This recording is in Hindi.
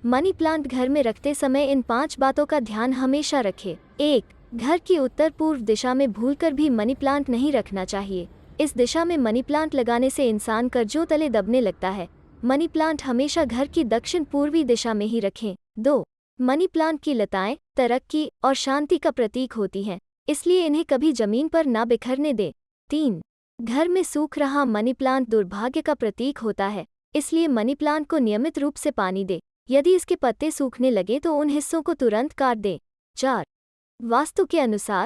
मनी प्लांट घर में रखते समय इन 5 बातों का ध्यान हमेशा रखें। 1. घर की उत्तर पूर्व दिशा में भूलकर भी मनी प्लांट नहीं रखना चाहिए। इस दिशा में मनी प्लांट लगाने से इंसान कर्जों तले दबने लगता है। मनी प्लांट हमेशा घर की दक्षिण पूर्वी दिशा में ही रखें। 2. मनी प्लांट की लताएं तरक्की और शांति का प्रतीक होती हैं, इसलिए इन्हें कभी जमीन पर ना बिखरने दें। 3. घर में सूख रहा मनी प्लांट दुर्भाग्य का प्रतीक होता है, इसलिए मनी प्लांट को नियमित रूप से पानी दें। यदि इसके पत्ते सूखने लगे तो उन हिस्सों को तुरंत काट दें। 4. वास्तु के अनुसार